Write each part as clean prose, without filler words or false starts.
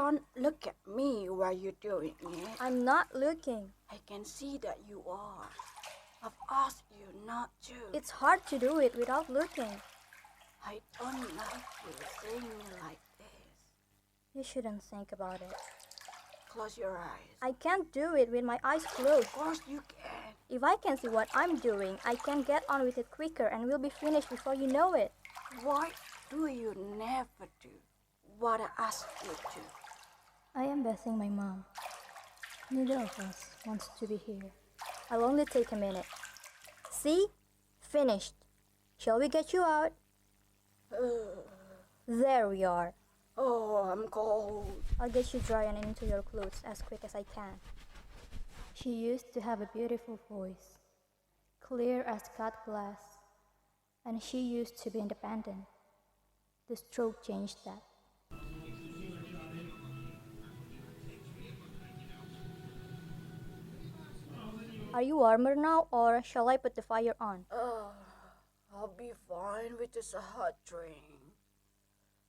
Don't look at me while you're doing it. I'm not looking. I can see that you are. I've asked you not to. It's hard to do it without looking. I don't like you saying it like this. You shouldn't think about it. Close your eyes. I can't do it with my eyes closed. Of course you can. If I can see what I'm doing, I can get on with it quicker and we'll be finished before you know it. Why do you never do what I ask you to? I am bathing my mom. Neither of us wants to be here. I'll only take a minute. See? Finished. Shall we get you out? There we are. Oh, I'm cold. I'll get you dry and into your clothes as quick as I can. She used to have a beautiful voice, clear as cut glass, and she used to be independent. The stroke changed that. Are you warmer now, or shall I put the fire on? I'll be fine with just a hot drink.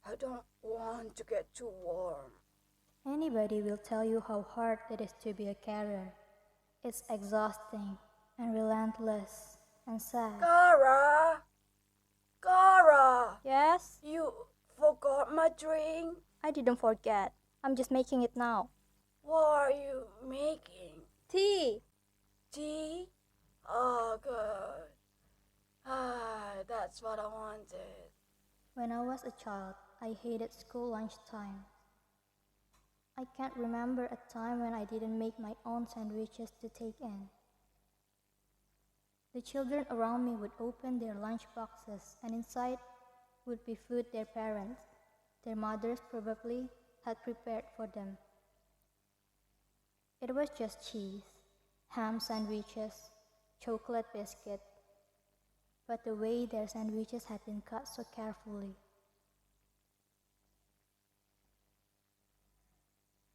I don't want to get too warm. Anybody will tell you how hard it is to be a carer. It's exhausting and relentless and sad. Cara! Cara! Yes? You forgot my drink? I didn't forget. I'm just making it now. What are you making? Tea! Tea? Oh, good. That's what I wanted. When I was a child, I hated school lunchtime. I can't remember a time when I didn't make my own sandwiches to take in. The children around me would open their lunch boxes, and inside would be food their parents, their mothers probably, had prepared for them. It was just cheese, ham sandwiches, chocolate biscuit, but the way their sandwiches had been cut so carefully.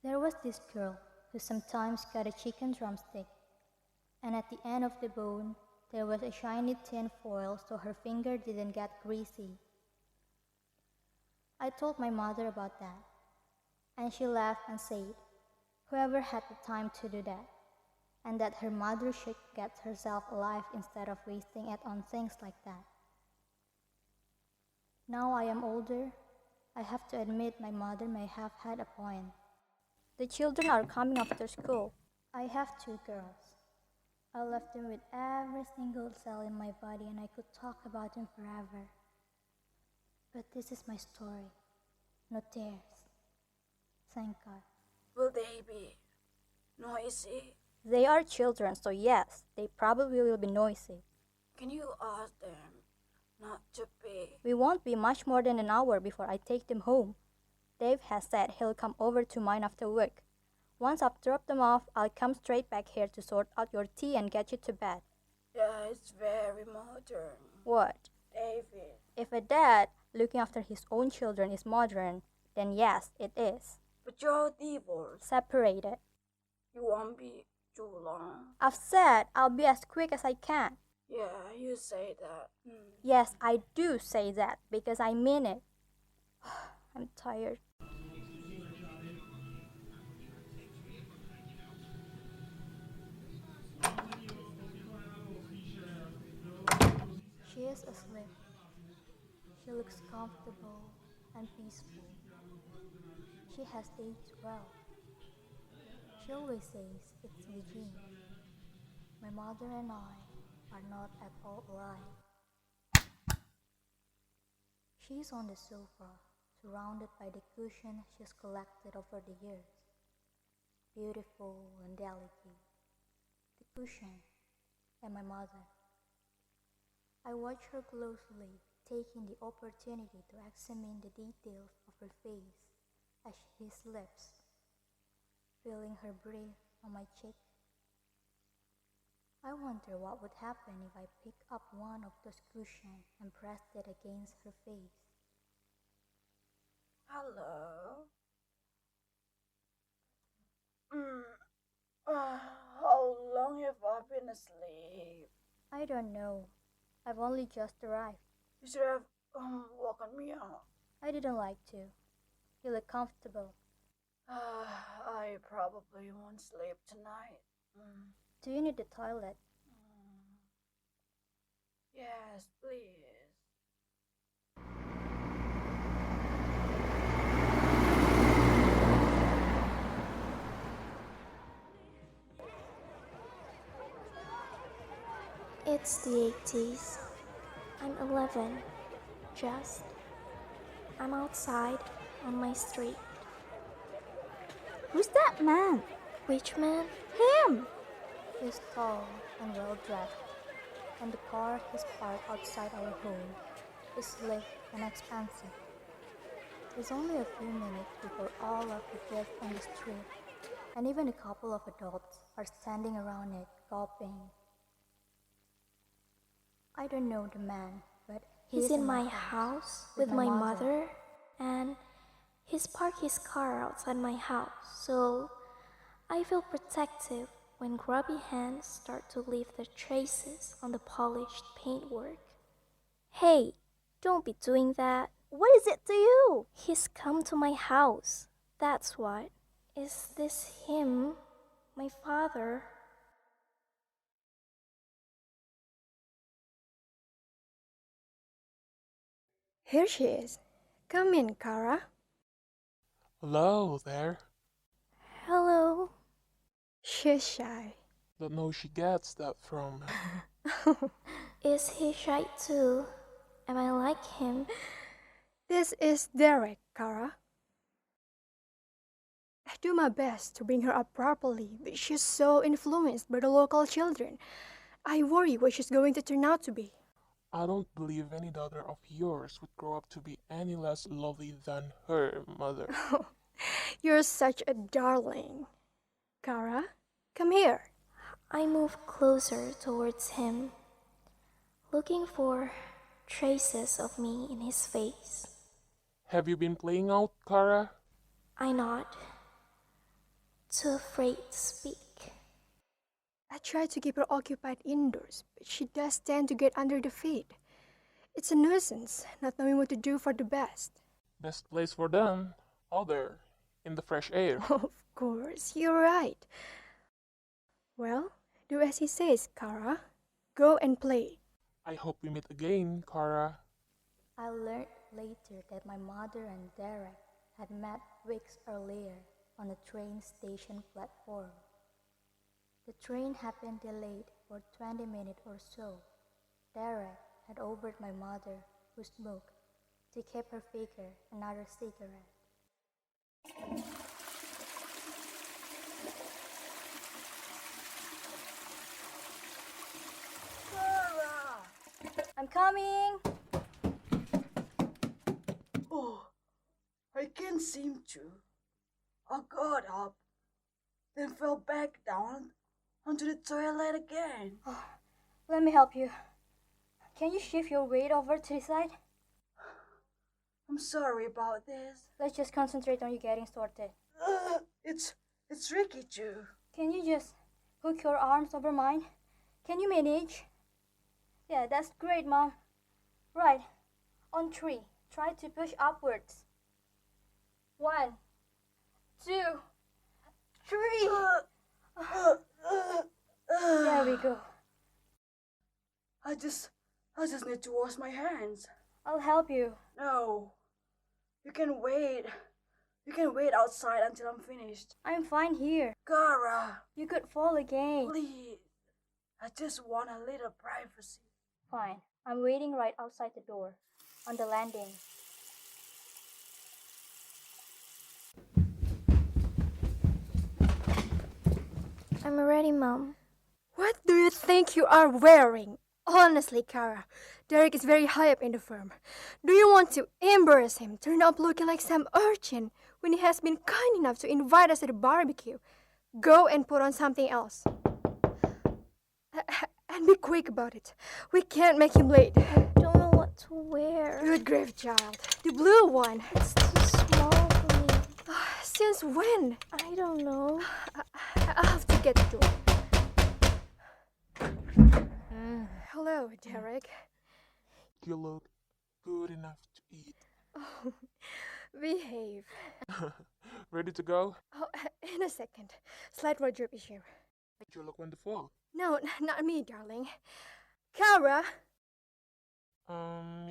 There was this girl who sometimes cut a chicken drumstick, and at the end of the bone, there was a shiny tin foil so her finger didn't get greasy. I told my mother about that, and she laughed and said, whoever had the time to do that, and that her mother should get herself alive instead of wasting it on things like that. Now I am older, I have to admit my mother may have had a point. The children are coming after school. I have 2 girls. I love them with every single cell in my body and I could talk about them forever. But this is my story, not theirs. Thank God. Will they be noisy? They are children, so yes, they probably will be noisy. Can you ask them not to be? We won't be much more than an hour before I take them home. Dave has said he'll come over to mine after work. Once I've dropped them off, I'll come straight back here to sort out your tea and get you to bed. Yeah, it's very modern. What? David. If a dad looking after his own children is modern, then yes, it is. But you're divorced. Separated. You won't be too long. I've said I'll be as quick as I can. Yeah, you say that. Yes, I do say that because I mean it. I'm tired. She is asleep. She looks comfortable and peaceful. She has aged well. She always says it's the gene. My mother and I are not at all alike. She's on the sofa, surrounded by the cushion she's collected over the years. Beautiful and delicate. The cushion and my mother. I watch her closely, taking the opportunity to examine the details of her face as she sleeps, feeling her breath on my cheek. I wonder what would happen if I pick up one of those cushions and pressed it against her face. Hello? How long have I been asleep? I don't know. I've only just arrived. You should have woken me up. I didn't like to. You look comfortable. I probably won't sleep tonight. Do you need the toilet? Yes, please. It's the 80s. I'm 11. Just. I'm outside on my street. Who's that man? Which man? Him! He's tall and well-dressed, and the car he's parked outside our home is slick and expensive. It's only a few minutes before all of the kids on the street, and even a couple of adults, are standing around it, gawping. I don't know the man, but He's in my house with my mother, and he's parked his car outside my house, so I feel protective when grubby hands start to leave their traces on the polished paintwork. Hey, don't be doing that. What is it to you? He's come to my house. That's what. Is this him? My father? Here she is. Come in, Cara. Hello there. Hello. She's shy. Don't know who she gets that from. Is he shy too? Am I like him? This is Derek, Cara. I do my best to bring her up properly, but she's so influenced by the local children. I worry what she's going to turn out to be. I don't believe any daughter of yours would grow up to be any less lovely than her mother. You're such a darling. Cara, come here. I move closer towards him, looking for traces of me in his face. Have you been playing out, Cara? I nod, too afraid to speak. I try to keep her occupied indoors, but she does tend to get under the feet. It's a nuisance, not knowing what to do for the best. Best place for them, out there, in the fresh air. Of course, you're right. Well, do as he says, Cara. Go and play. I hope we meet again, Cara. I learned later that my mother and Derek had met weeks earlier on a train station platform. The train had been delayed for 20 minutes or so. Derek had offered my mother, who smoked, to keep her figure another cigarette. Cara! I'm coming! Oh, I can't seem to. I got up, then fell back down onto the toilet again. Oh, let me help you. Can you shift your weight over to the side? I'm sorry about this. Let's just concentrate on you getting sorted. It's tricky too. Can you just hook your arms over mine? Can you manage? Yeah, that's great, Mom. Right. On 3. Try to push upwards. 1, 2, 3. There we go. I just need to wash my hands. I'll help you. No. You can wait. You can wait outside until I'm finished. I'm fine here. Cara, You could fall again. please. I just want a little privacy. Fine. I'm waiting right outside the door, on the landing. I'm ready, Mom. What do you think you are wearing? Honestly, Cara, Derek is very high up in the firm. Do you want to embarrass him, turn up looking like some urchin when he has been kind enough to invite us to the barbecue? Go and put on something else. And be quick about it. We can't make him late. I don't know what to wear. Good grave, child. The blue one. It's too small for me. Since when? I don't know. I have to get the door. Hello, Derek. You look good enough to eat. Oh, Behave. Ready to go? Oh, in a second. Slight wardrobe issue. But you look wonderful. No, not me, darling. Cara!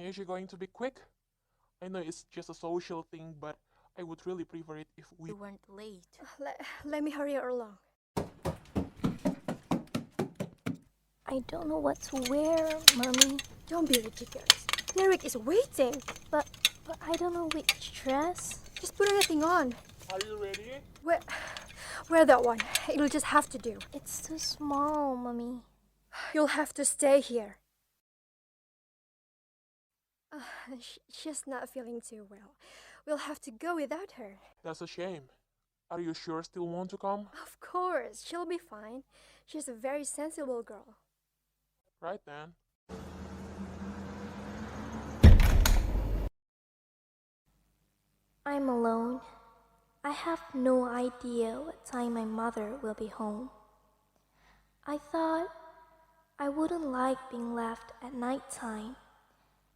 Is she going to be quick? I know it's just a social thing, but I would really prefer it if we weren't late. Let me hurry her along. I don't know what to wear, Mommy. Don't be ridiculous. Derek is waiting. But I don't know which dress. Just put anything on. Are you ready? Wear that one. It'll just have to do. It's too small, Mommy. You'll have to stay here. She's not feeling too well. We'll have to go without her. That's a shame. Are you sure still want to come? Of course, she'll be fine. She's a very sensible girl. Right then. I'm alone. I have no idea what time my mother will be home. I thought I wouldn't like being left at night time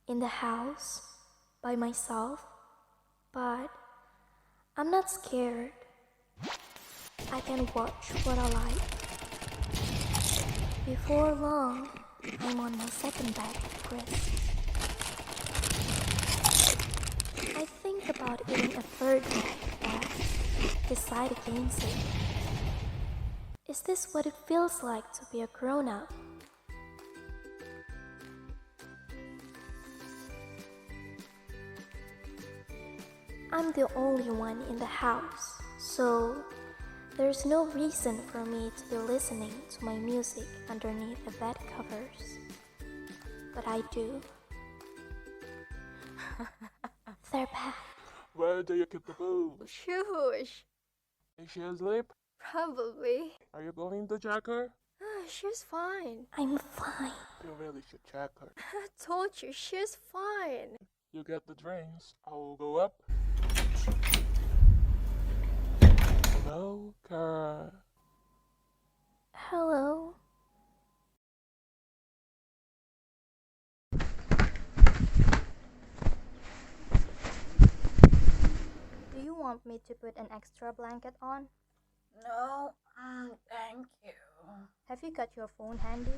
in the house by myself, but I'm not scared. I can watch what I like. Before long, I'm on my second bag of crisps. I think about eating a third bag, but decide against it. Is this what it feels like to be a grown-up? I'm the only one in the house, so there's no reason for me to be listening to my music underneath the bed covers. But I do. They're back. Where do you keep the booze? Shush. Is she asleep? Probably. Are you going to check her? She's fine. I'm fine. You really should check her. I told you, she's fine. You get the drinks. I will go up. Hello, Cara. Hello. Do you want me to put an extra blanket on? No, thank you. Have you got your phone handy?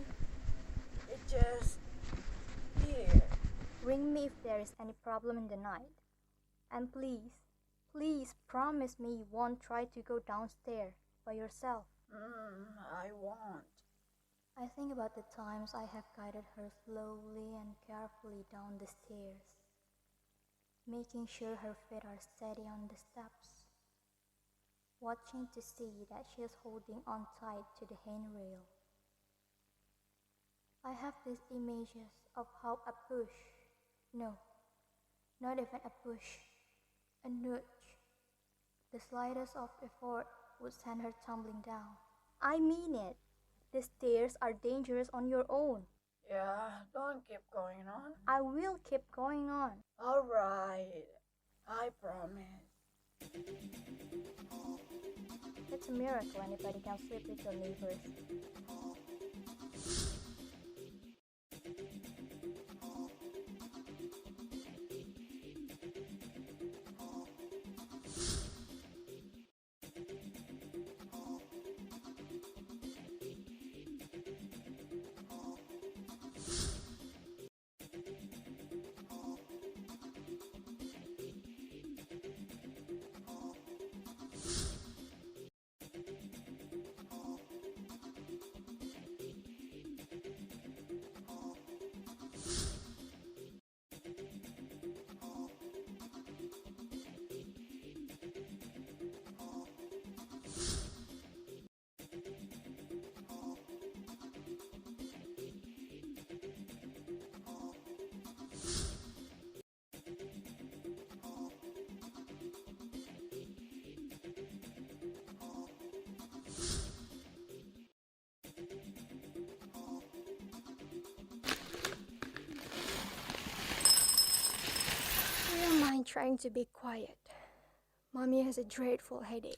It just here. Ring me if there is any problem in the night. And please promise me you won't try to go downstairs by yourself. I won't. I think about the times I have guided her slowly and carefully down the stairs, making sure her feet are steady on the steps, watching to see that she is holding on tight to the handrail. I have these images of how a push, no, not even a push, a nudge, the slightest of effort would send her tumbling down. I mean it. The stairs are dangerous on your own. Yeah, don't keep going on. I will keep going on. All right, I promise. It's a miracle anybody can sleep with your neighbors. I'm trying to be quiet. Mommy has a dreadful headache.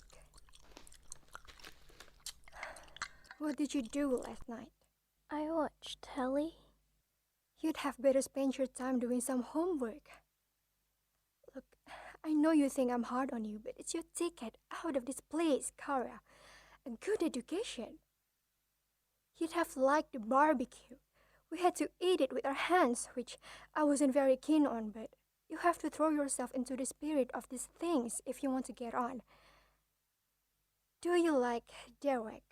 What did you do last night? I watched telly. You'd have better spend your time doing some homework. Look, I know you think I'm hard on you, but it's your ticket out of this place, Cara. A good education. You'd have liked the barbecue. We had to eat it with our hands, which I wasn't very keen on, but you have to throw yourself into the spirit of these things if you want to get on. Do you like Derek?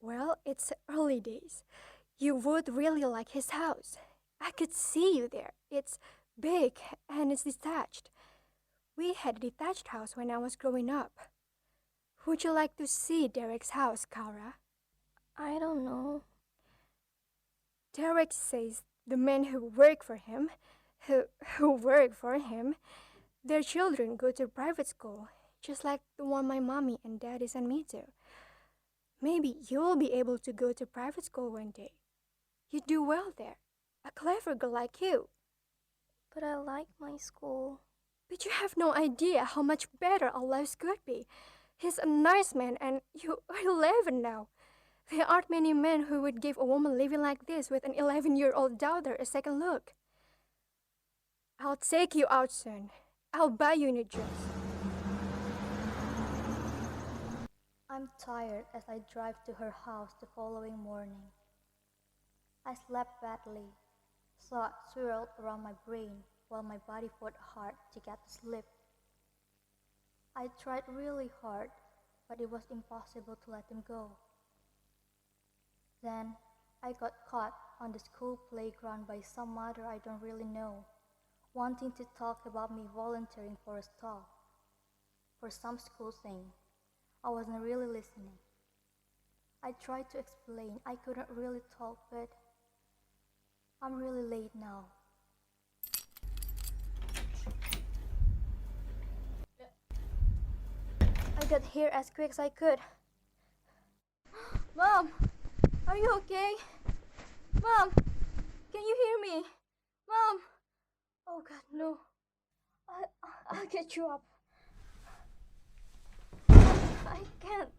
Well, it's early days. You would really like his house. I could see you there. It's big and it's detached. We had a detached house when I was growing up. Would you like to see Derek's house, Cara? I don't know. Derek says the men who work for him, who work for him, their children go to private school, just like the one my mommy and daddy sent me to. Maybe you'll be able to go to private school one day. You do well there. A clever girl like you. But I like my school. But you have no idea how much better our lives could be. He's a nice man and you are 11 now. There aren't many men who would give a woman living like this with an 11-year-old daughter a second look. I'll take you out soon. I'll buy you a new dress. I'm tired as I drive to her house the following morning. I slept badly. Thoughts swirled around my brain while my body fought hard to get to sleep. I tried really hard, but it was impossible to let them go. Then I got caught on the school playground by some mother I don't really know, wanting to talk about me volunteering for a stall. For some school thing, I wasn't really listening. I tried to explain I couldn't really talk, but I'm really late now. I got here as quick as I could. Mom, are you okay? Mom, can you hear me? Mom! Oh God, no. I'll get you up. I can't.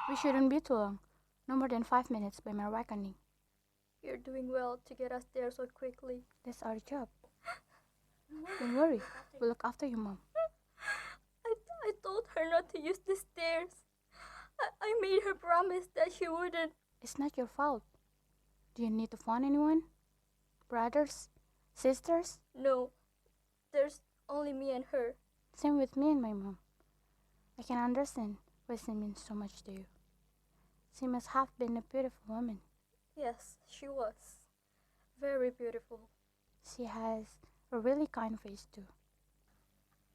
We shouldn't be too long. No more than 5 minutes by my reckoning. You're doing well to get us there so quickly. That's our job. Don't worry. We'll look after you, Mom. I told her not to use the stairs. I made her promise that she wouldn't. It's not your fault. Do you need to phone anyone? Brothers? Sisters? No. There's only me and her. Same with me and my mom. I can understand why she means so much to you. She must have been a beautiful woman. Yes, she was. Very beautiful. She has a really kind face too.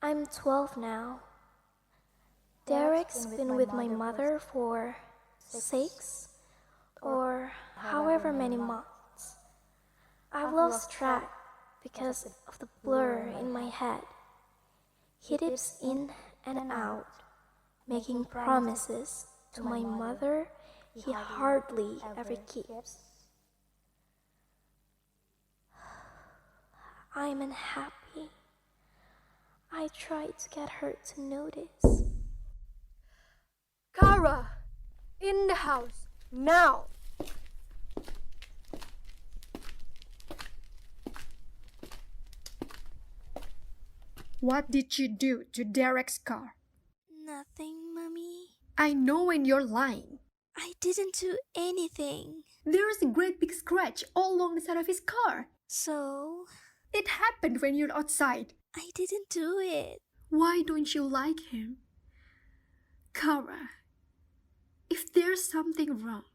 I'm 12 now. Derek's been with my mother for 6 or however many months. I've lost track because of the blur in my head. He dips in and out, making promises to my mother he hardly ever keeps. I'm unhappy. I tried to get her to notice. Cara! In the house! Now! What did you do to Derek's car? Nothing, Mommy. I know when you're lying. I didn't do anything. There is a great big scratch all along the side of his car. So, It happened when you're outside. I didn't do it. Why don't you like him? Cara, if there's something wrong,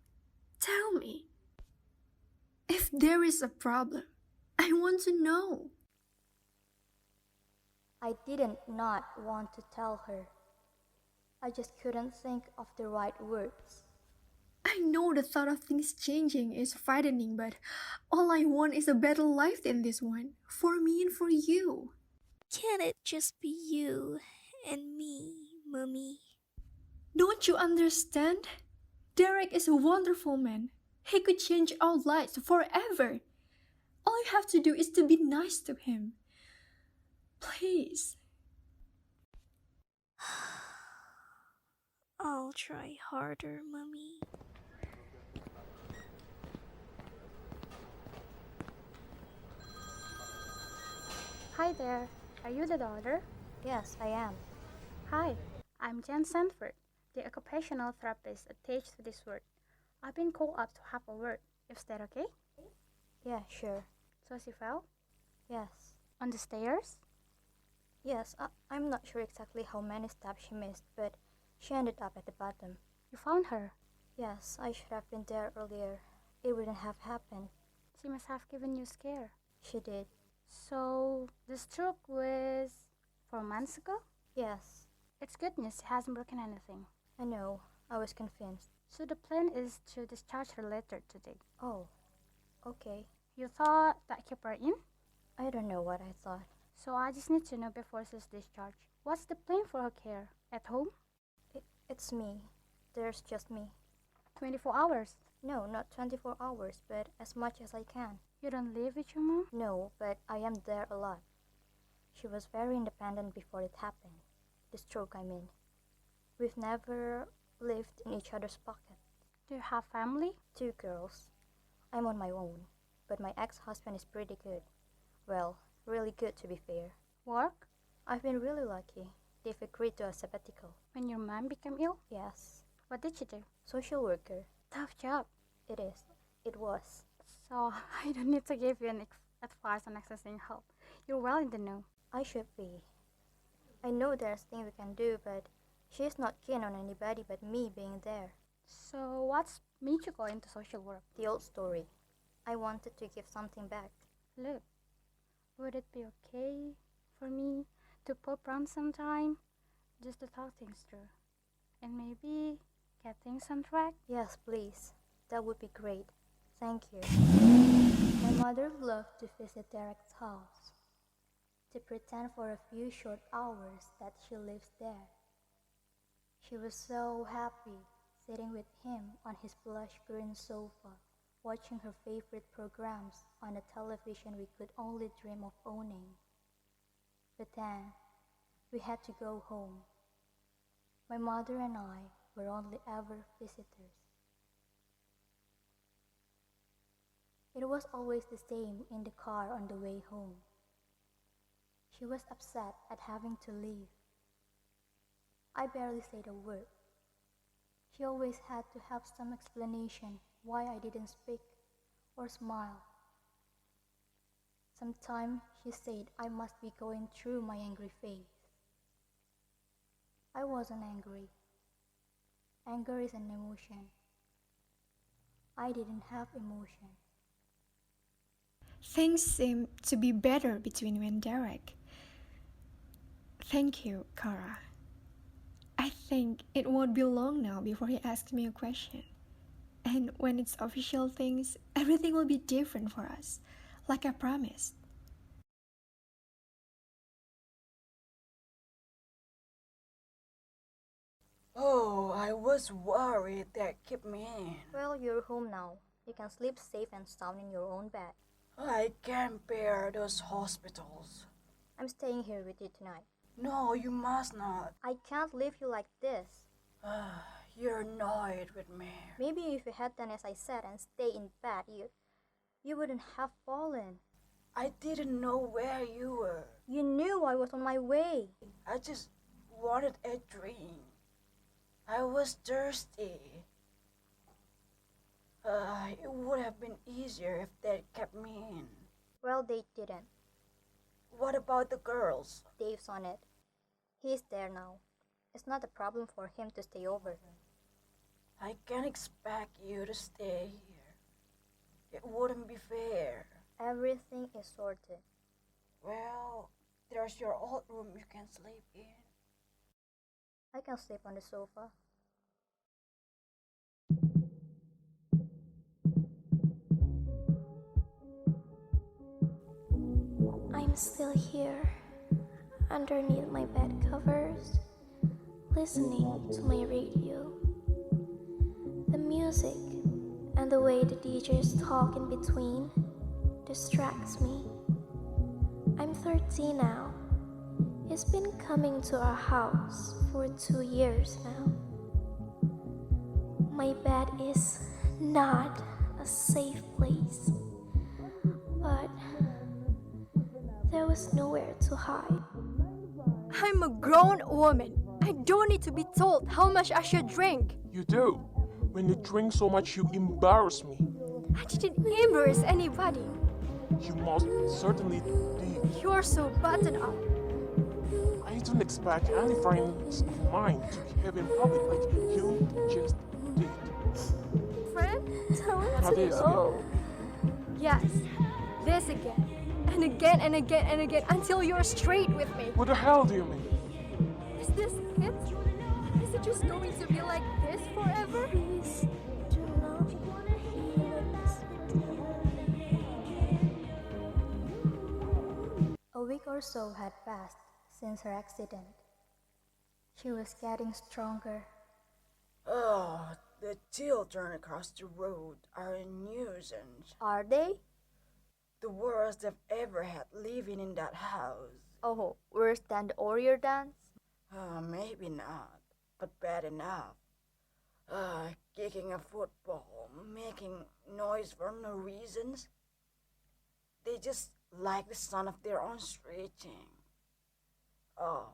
tell me. If there is a problem, I want to know. I didn't not want to tell her. I just couldn't think of the right words. I know the thought of things changing is frightening, but all I want is a better life than this one, for me and for you. Can it just be you and me, Mommy? Don't you understand? Derek is a wonderful man. He could change our lives forever. All you have to do is to be nice to him. Please. I'll try harder, Mommy. Hi there. Are you the daughter? Yes, I am. Hi, I'm Jan Sanford, the occupational therapist attached to this ward. I've been called up to have a word. Is that okay? Yeah, sure. So she fell? Yes. On the stairs? Yes, I'm not sure exactly how many steps she missed, but she ended up at the bottom. You found her? Yes, I should have been there earlier. It wouldn't have happened. She must have given you a scare. She did. So, the stroke was 4 months ago? Yes. It's good news she hasn't broken anything. I know. I was convinced. So the plan is to discharge her later today. Oh, okay. You thought that keep her in? I don't know what I thought. So I just need to know before she's discharged. What's the plan for her care? At home? It's me. There's just me. 24 hours? No, not 24 hours, but as much as I can. You don't live with your mom? No, but I am there a lot. She was very independent before it happened. The stroke, I mean. We've never lived in each other's pocket. Do you have family? 2 girls. I'm on my own, but my ex-husband is pretty good. Well, really good to be fair. Work? I've been really lucky. They've agreed to a sabbatical. When your mom became ill? Yes. What did you do? Social worker. Tough job. It is. It was. So I don't need to give you an advice on accessing help. You're well in the know. I should be. I know there's things we can do, but she's not keen on anybody but me being there. So what's made you go into social work? The old story. I wanted to give something back. Look, would it be okay for me to pop around sometime just to talk things through and maybe get things on track? Yes, please. That would be great. Thank you. My mother loved to visit Derek's house, to pretend for a few short hours that she lives there. She was so happy sitting with him on his plush green sofa, watching her favorite programs on a television we could only dream of owning. But then, we had to go home. My mother and I were only ever visitors. It was always the same in the car on the way home. She was upset at having to leave. I barely said a word. She always had to have some explanation why I didn't speak or smile. Sometimes she said I must be going through my angry phase. I wasn't angry. Anger is an emotion. I didn't have emotion. Things seem to be better between you and Derek. Thank you, Cara. I think it won't be long now before he asks me a question. And when it's official things, everything will be different for us, like I promised. Oh, I was worried that kept me in. Well, you're home now. You can sleep safe and sound in your own bed. I can't bear those hospitals. I'm staying here with you tonight. No, you must not. I can't leave you like this. You're annoyed with me. Maybe if you had done as I said and stay in bed, you wouldn't have fallen. I didn't know where you were. You knew I was on my way. I just wanted a drink. I was thirsty. It would have been easier if they kept me in. Well, they didn't. What about the girls? Dave's on it. He's there now. It's not a problem for him to stay over. I can't expect you to stay here. It wouldn't be fair. Everything is sorted. Well, there's your old room you can sleep in. I can sleep on the sofa. I'm still here, underneath my bed covers, listening to my radio. The music and the way the DJs talk in between distracts me. I'm 13 now. He's been coming to our house for 2 years now. My bed is not a safe place, but There was nowhere to hide. I'm a grown woman. I don't need to be told how much I should drink. You do. When you drink so much, you embarrass me. I didn't embarrass anybody. You most certainly did. You're so buttoned up. I don't expect any friends of mine to behave in public like you just did. Friend? Now this again. Yes. This again. And again and again and again until you're straight with me. What the hell do you mean? Is this it? Is it just going to be like this forever? Please do not hear this. A week or so had passed since her accident. She was getting stronger. Oh, the children across the road are a nuisance. Are they? The worst they've ever had living in that house. Oh, worse than the Warrior dance? Maybe not, but bad enough. Kicking a football, making noise for no reasons. They just like the sound of their own screeching. Oh,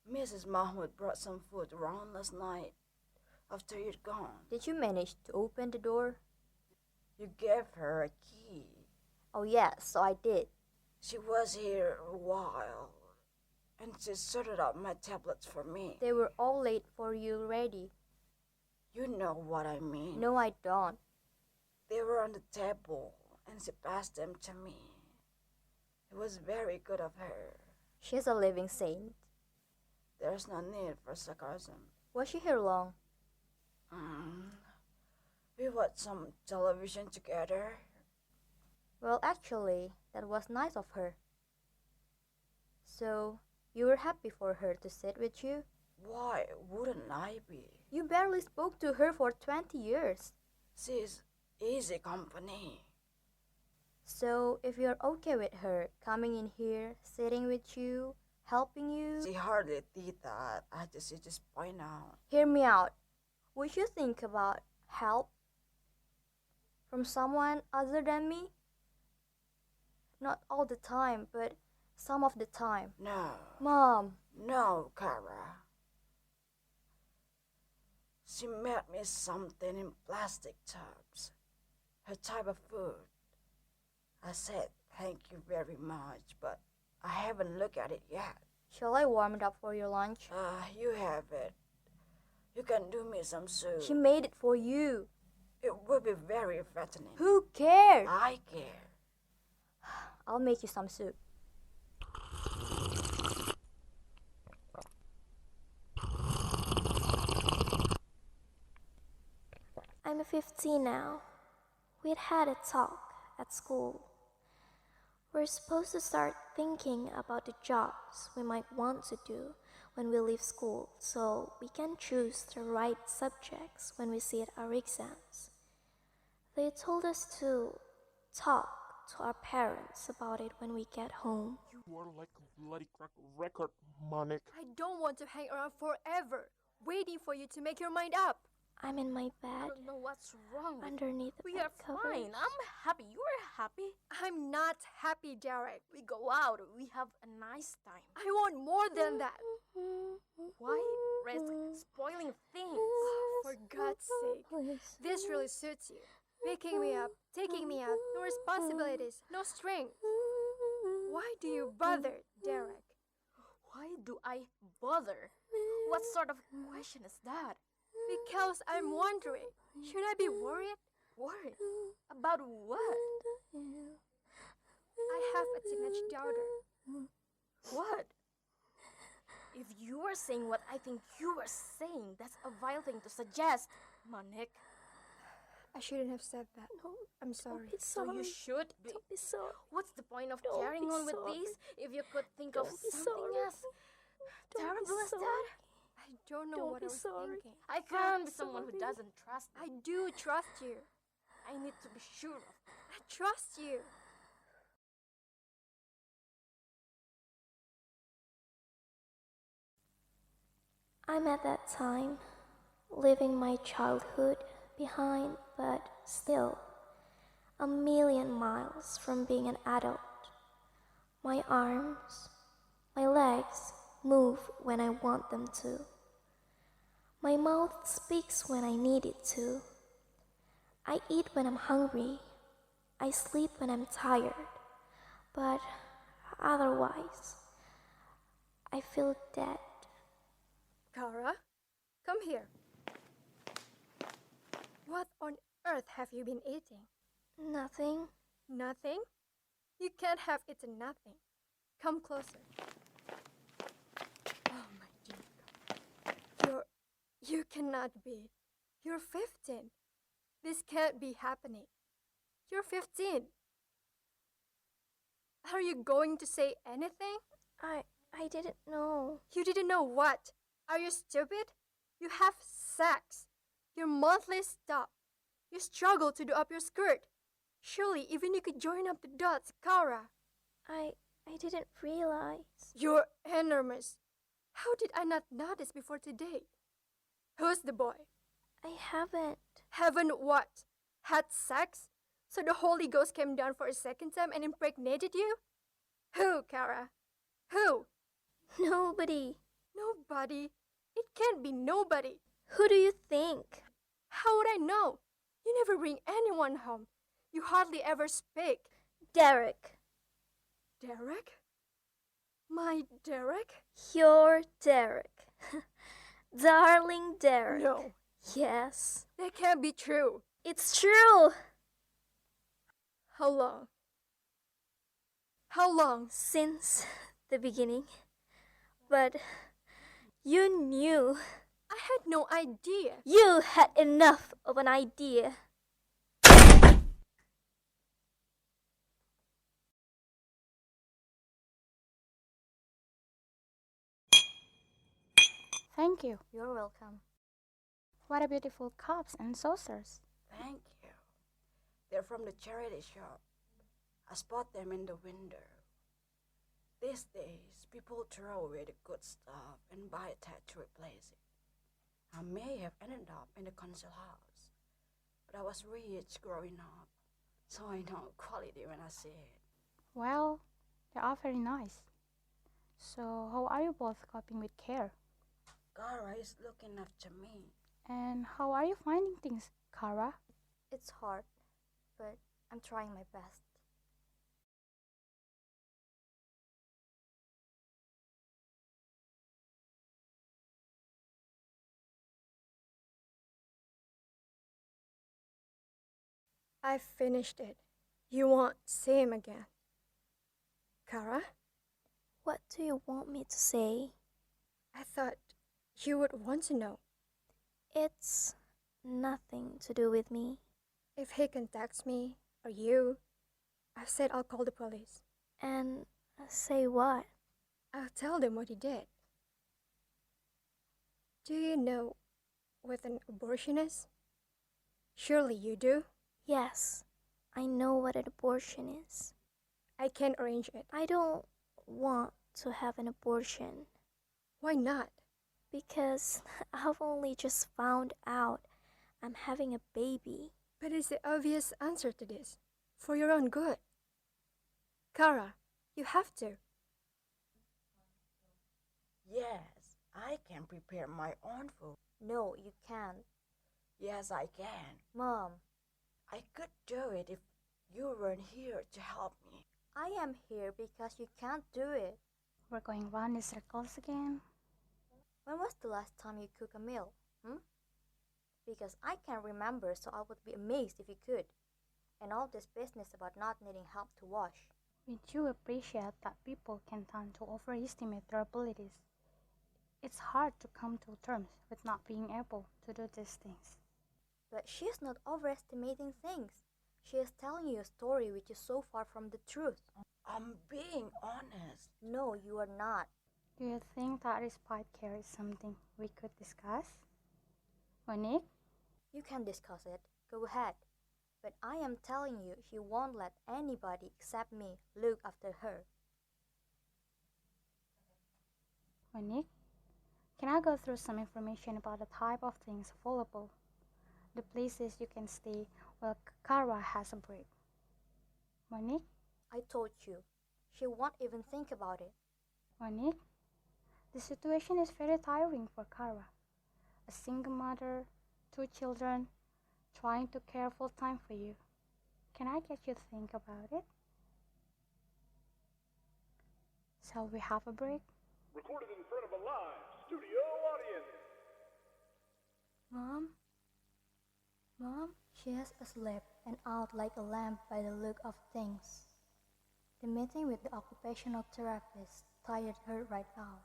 Mrs. Mahmoud brought some food around last night after you'd gone. Did you manage to open the door? You gave her a key. Oh yes, so I did. She was here a while, and she sorted out my tablets for me. They were all late for you ready. You know what I mean. No, I don't. They were on the table, and she passed them to me. It was very good of her. She's a living saint. There's no need for sarcasm. Was she here long? We watched some television together. Well, actually, that was nice of her. So, you were happy for her to sit with you? Why wouldn't I be? You barely spoke to her for 20 years. She's easy company. So, if you're okay with her coming in here, sitting with you, helping you... She hardly did that. I just point out. Hear me out. Would you think about help from someone other than me? Not all the time, but some of the time. No. Mom. No, Cara. She made me something in plastic tubs. Her type of food. I said thank you very much, but I haven't looked at it yet. Shall I warm it up for your lunch? You have it. You can do me some soup. She made it for you. It will be very fattening. Who cares? I care. I'll make you some soup. I'm 15 now. We'd had a talk at school. We're supposed to start thinking about the jobs we might want to do when we leave school, so we can choose the right subjects when we sit our exams. They told us to talk to our parents about it when we get home. You are like a bloody crack record, Monique. I don't want to hang around forever, waiting for you to make your mind up. I'm in my bed, I don't know what's wrong. underneath the We bed are covers. fine. I'm happy. You are happy. I'm not happy, Derek. We go out. We have a nice time. I want more than that. Why risk spoiling things? For God's sake. This really suits you. Picking me up, taking me out, no responsibilities, no strings. Why do you bother, Derek? Why do I bother? What sort of question is that? Because I'm wondering, should I be worried? Worried? About what? I have a teenage daughter. What? If you are saying what I think you are saying, that's a vile thing to suggest, Monique. I shouldn't have said that. I'm sorry. So you should be. Don't be sorry. What's the point of Don't carrying be on with sorry. this if you could think of Don't be something sorry. as Don't be terrible as sorry. that? I don't know Don't what be I was sorry. thinking. I can't be someone who doesn't trust I me. do trust you. I need to be sure of. I trust you. I'm at that time, leaving my childhood behind, but still a million miles from being an adult. My arms, my legs move when I want them to. My mouth speaks when I need it to. I eat when I'm hungry. I sleep when I'm tired. But otherwise, I feel dead. Cara, come here. What on earth have you been eating? Nothing. Nothing? You can't have eaten nothing. Come closer. Oh my dear. You cannot be. You're 15. This can't be happening. You're 15. Are you going to say anything? I didn't know. You didn't know what? Are you stupid? You have sex. Your monthly stop. You struggle to do up your skirt. Surely even you could join up the dots, Cara. I didn't realize. You're enormous. How did I not notice before today? Who's the boy? I haven't. Haven't what? Had sex? So the Holy Ghost came down for a second time and impregnated you? Who, Cara? Who? Nobody. Nobody? It can't be nobody. Who do you think? How would I know? You never bring anyone home. You hardly ever speak. Derek. Derek? My Derek? Your Derek. Darling Derek. No. Yes. That can't be true. It's true. How long? How long? Since the beginning. But you knew. I had no idea. You had enough of an idea. Thank you. You're welcome. What a beautiful cups and saucers. Thank you. They're from the charity shop. I spot them in the window. These days, people throw away the good stuff and buy a tat to replace it. I may have ended up in the council house, but I was rich growing up, so I know quality when I see it. Well, they are very nice. So, how are you both coping with care? Cara is looking after me. And how are you finding things, Cara? It's hard, but I'm trying my best. I finished it. You won't see him again. Cara, What do you want me to say? I thought you would want to know. It's nothing to do with me. If he contacts me, or you, I've said I'll call the police. And say what? I'll tell them what he did. Do you know what an abortion is? Surely you do. Yes, I know what an abortion is. I can arrange it. I don't want to have an abortion Why not? because I've only just found out I'm having a baby. But it's the obvious answer to this. For your own good. Cara, you have to. Yes, I can prepare my own food. No, you can't. Yes, I can. Mom, I could do it if you weren't here to help me. I am here because you can't do it. We're going round in circles again. When was the last time you cooked a meal? Because I can't remember, so I would be amazed if you could. And all this business about not needing help to wash. We do appreciate that people can tend to overestimate their abilities. It's hard to come to terms with not being able to do these things. But she is not overestimating things. She is telling you a story which is so far from the truth. I'm being honest. No, you are not. Do you think that respite care is something we could discuss? Monique? You can discuss it. Go ahead. But I am telling you, she won't let anybody except me look after her. Monique? Can I go through some information about the type of things available? The places you can stay while Cara has a break. Monique? I told you, she won't even think about it. Monique, the situation is very tiring for Cara. A single mother, 2 children, trying to care full time for you. Can I get you to think about it? Shall we have a break? Recorded in front of a live studio audience. Mom? Mom? She is asleep and out like a lamp by the look of things. The meeting with the occupational therapist tired her right out.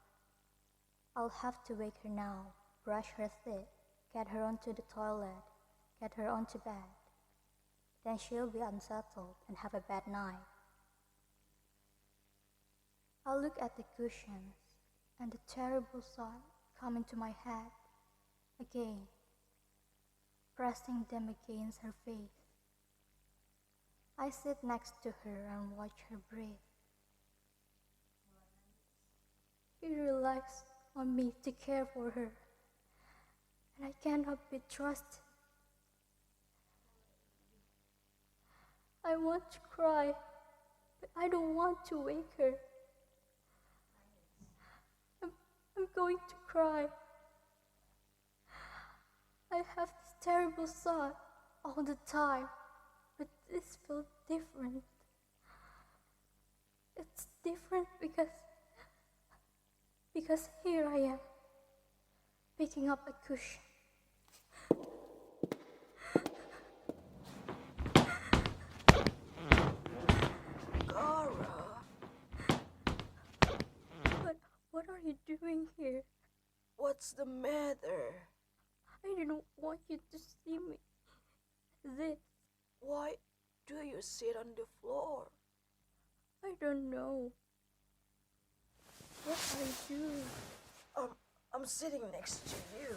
I'll have to wake her now, brush her teeth, get her onto the toilet, get her onto bed. Then she'll be unsettled and have a bad night. I'll look at the cushions, and the terrible thought come into my head again, pressing them against her face. I sit next to her and watch her breathe. She relies on me to care for her, and I cannot be trusted. I want to cry, but I don't want to wake her. I'm going to cry. I have this terrible thought all the time, but this feels different. It's different because here I am, picking up a cushion. Cara, What are you doing here? what's the matter? I didn't want you to see me. This, Why do you sit on the floor? I don't know. What are you doing? I'm sitting next to you.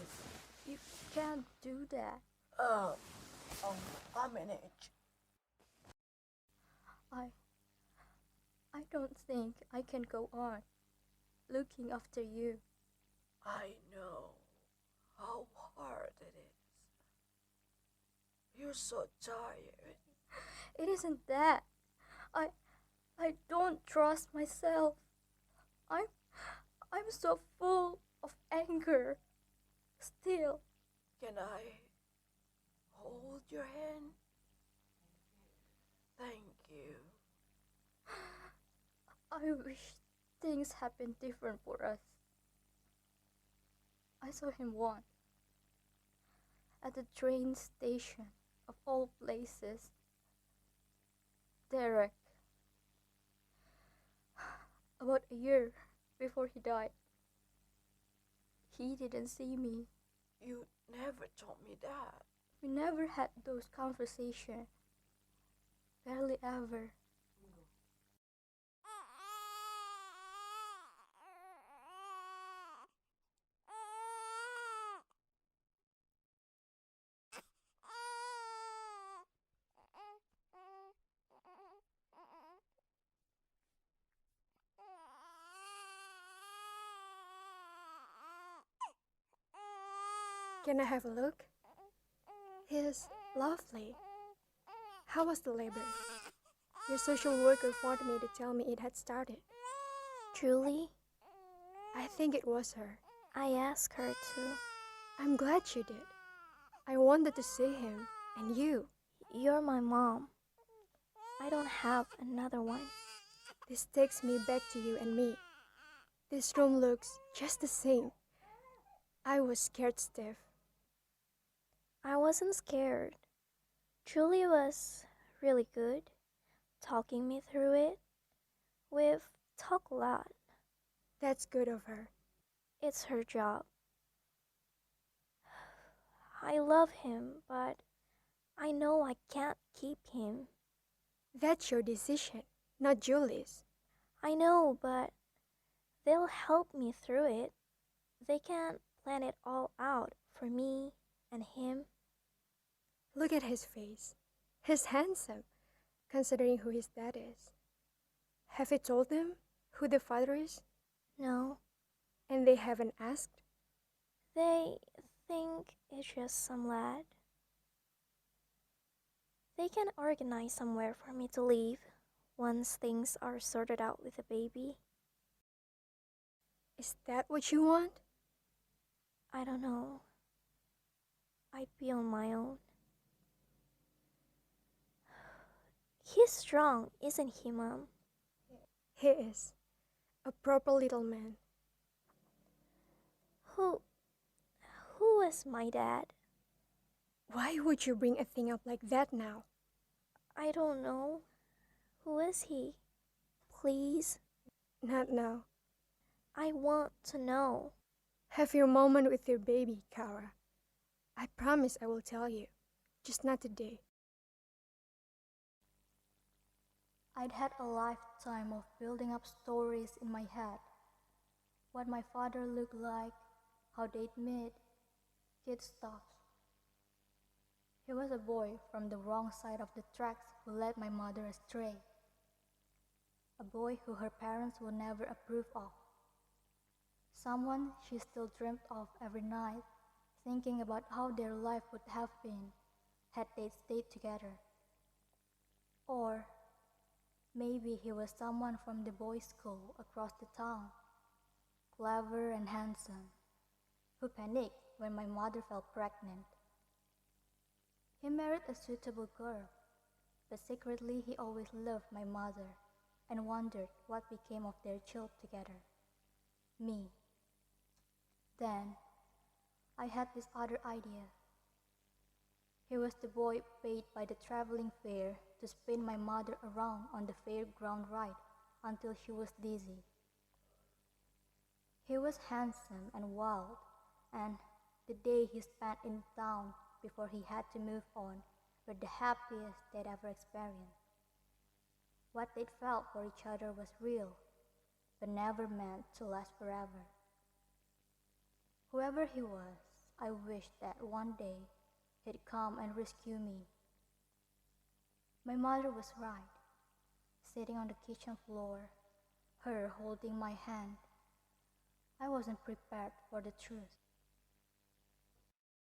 You can't do that. I manage. I don't think I can go on looking after you. I know how hard it is. You're so tired. It isn't that. I don't trust myself. I'm so full of anger. Still. Can I hold your hand? Thank you. I wish things had been different for us. I saw him once at the train station of all places. Derek. About a year before he died. He didn't see me. You never told me that. We never had those conversations. Barely ever. Can I have a look? He's lovely. How was the labor? Your social worker phoned me to tell me it had started. Julie, I think it was her. I asked her to. I'm glad she did. I wanted to see him, and you. You're my mom. I don't have another one. This takes me back to you and me. This room looks just the same. I was scared stiff. I wasn't scared. Julie was really good, talking me through it. We've talked a lot. That's good of her. It's her job. I love him, but I know I can't keep him. That's your decision, not Julie's. I know, but they'll help me through it. They can plan it all out for me and him. Look at his face. He's handsome, considering who his dad is. Have you told them who the father is? No, And they haven't asked? they think it's just some lad. They can organize somewhere for me to live once things are sorted out with the baby. Is that what you want? I don't know. I'd be on my own. He's strong, isn't he, Mom? He is. A proper little man. Who was my dad? Why would you bring a thing up like that now? I don't know. Who is he? Please? Not now. I want to know. Have your moment with your baby, Cara. I promise I will tell you. Just not today. I'd had a lifetime of building up stories in my head. What my father looked like, how they'd met, kid stuff. He was a boy from the wrong side of the tracks who led my mother astray. A boy who her parents would never approve of. Someone she still dreamt of every night, thinking about how their life would have been had they stayed together. Or maybe he was someone from the boys' school across the town, clever and handsome, who panicked when my mother fell pregnant. He married a suitable girl, but secretly he always loved my mother and wondered what became of their child together, me. Then, I had this other idea. He was the boy paid by the traveling fair to spin my mother around on the fairground ride until she was dizzy. He was handsome and wild, and the day he spent in town before he had to move on were the happiest they'd ever experienced. What they'd felt for each other was real, but never meant to last forever. Whoever he was, I wished that one day he'd come and rescue me. My mother was right. Sitting on the kitchen floor, her holding my hand, I wasn't prepared for the truth.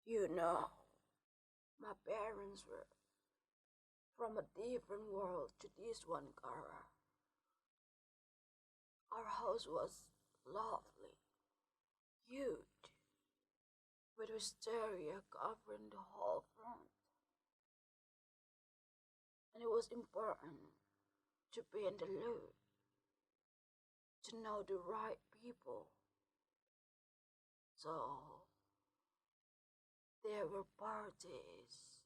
You know, my parents were from a different world to this one, Cara. Our house was lovely, huge, with wisteria covering the whole front. And it was important to be in the loop, to know the right people. So, there were parties,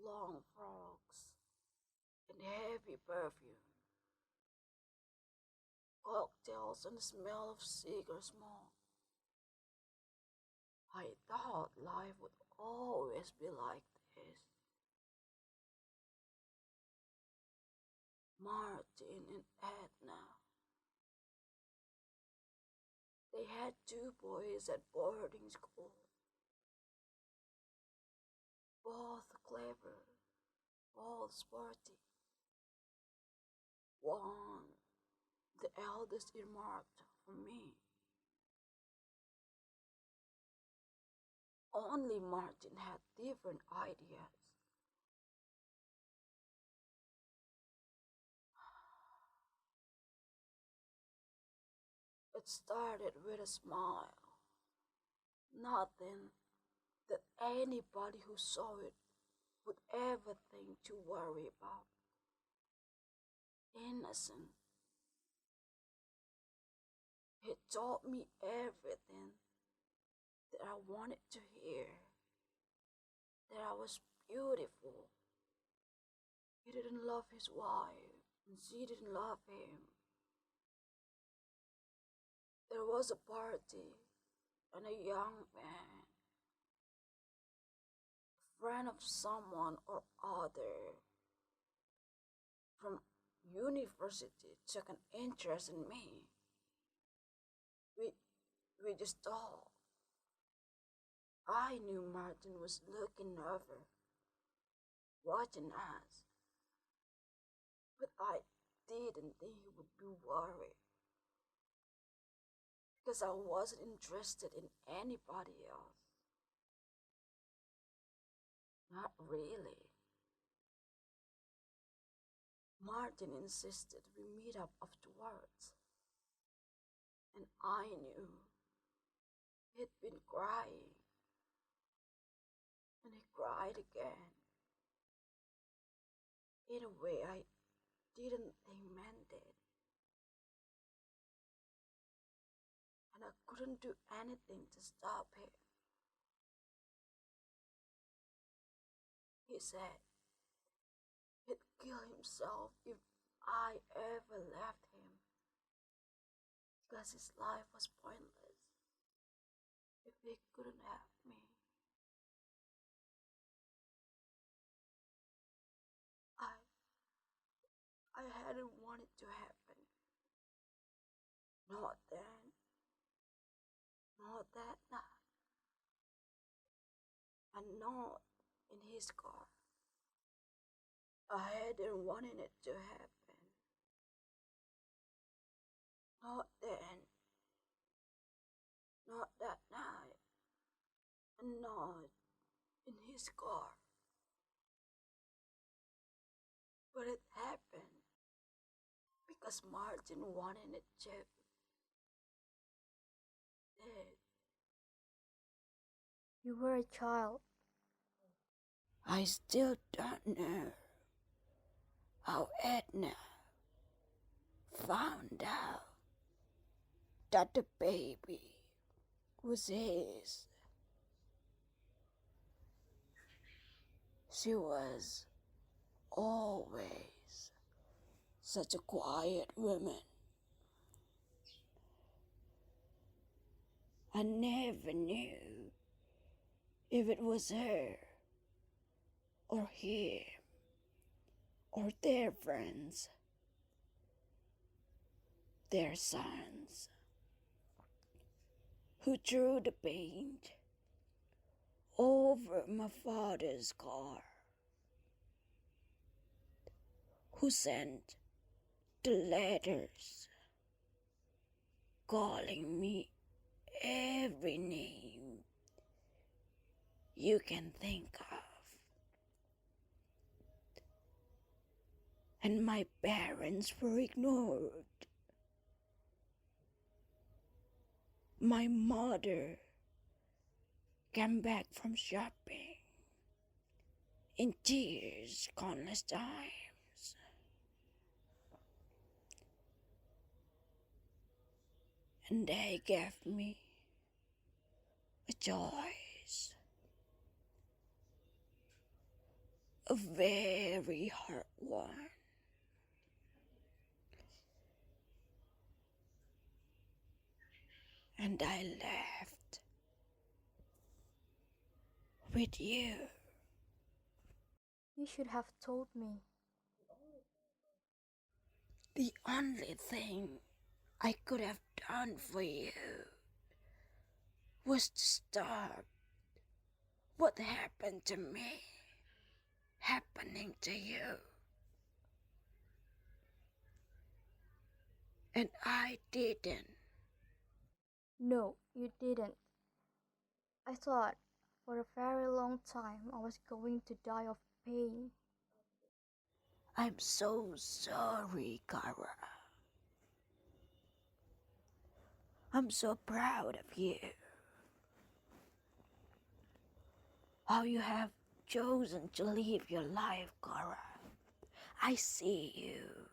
long frocks, and heavy perfume, cocktails and the smell of cigar smoke. I thought life would always be like this. Martin and Edna. They had two boys at boarding school. Both clever, both sporty. One, the eldest, earmarked for me. Only Martin had different ideas. It started with a smile. Nothing that anybody who saw it would ever think to worry about. Innocent. He told me everything that I wanted to hear. That I was beautiful. He didn't love his wife, and she didn't love him. There was a party, and a young man, friend of someone or other from university, took an interest in me. We just talked. I knew Martin was looking over, watching us, but I didn't think he would be worried, because I wasn't interested in anybody else. Not really. Martin insisted we meet up afterwards, and I knew he'd been crying, and he cried again in a way I didn't think meant it, and I couldn't do anything to stop him. He said he'd kill himself if I ever left him, because his life was pointless if he couldn't have me. I hadn't wanted to happen. Not then, not that night, and not in his car. I hadn't wanted it to happen. Not then, not that night, and not in his car. But it happened because Martin wanted it to. It. You were a child. I still don't know how Edna found out that the baby was his. She was always such a quiet woman. I never knew if it was her or him or their friends, their sons, who threw the paint over my father's car, who sent the letters calling me every name you can think of. And my parents were ignored. My mother came back from shopping in tears countless times. And they gave me a choice, a very hard one. And I left with you. You should have told me. The only thing I could have done for you was to stop what happened to me happening to you. And I didn't. No, you didn't. I thought for a very long time I was going to die of pain. I'm so sorry, Cara. I'm so proud of you. How you have chosen to live your life, Cara. I see you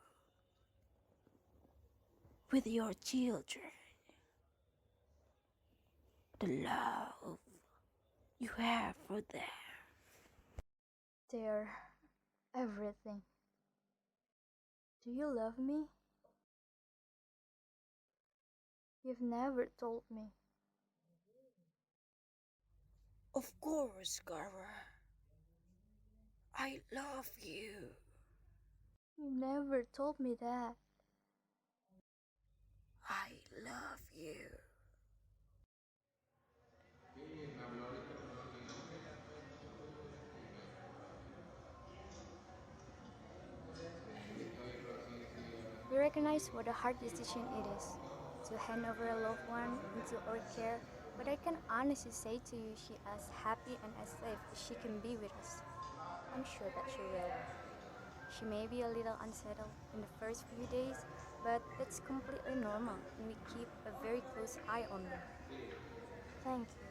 with your children. The love you have for them. They're everything. Do you love me? You've never told me. Of course, Cara. I love you. You never told me that. I love you. We recognize what a hard decision it is to hand over a loved one into our care, but I can honestly say to you she is happy and as safe as she can be with us. I'm sure that she will. She may be a little unsettled in the first few days, but that's completely normal and we keep a very close eye on them. Thank you.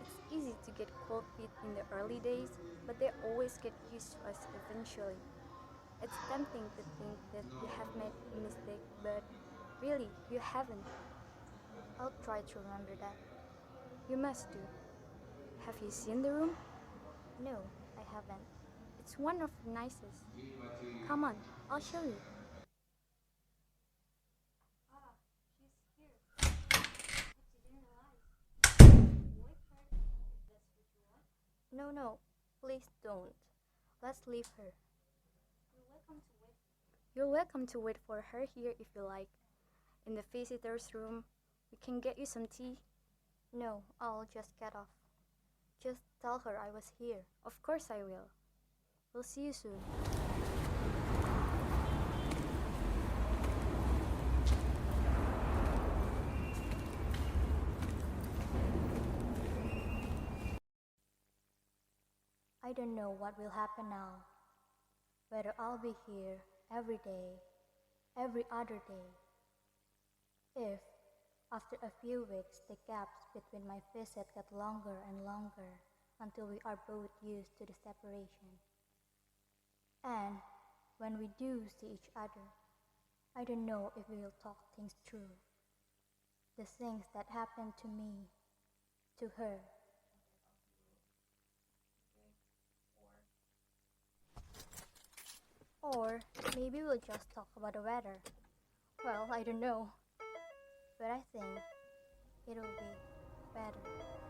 It's easy to get cold feet in the early days, but they always get used to us eventually. It's tempting to think that you have made a mistake, but really, you haven't. I'll try to remember that. You must do. Have you seen the room? No, I haven't. It's one of the nicest. Come on, I'll show you. No, please don't. Let's leave her. You're welcome to wait for her here if you like. In the visitor's room, we can get you some tea. No, I'll just get off. Just tell her I was here. Of course I will. We'll see you soon. I don't know what will happen now. Whether I'll be here every day, every other day. If, after a few weeks, the gaps between my visits get longer and longer until we are both used to the separation. And when we do see each other, I don't know if we will talk things through. The things that happened to me, to her. Or maybe we'll just talk about the weather. Well, I don't know. But I think it'll be better.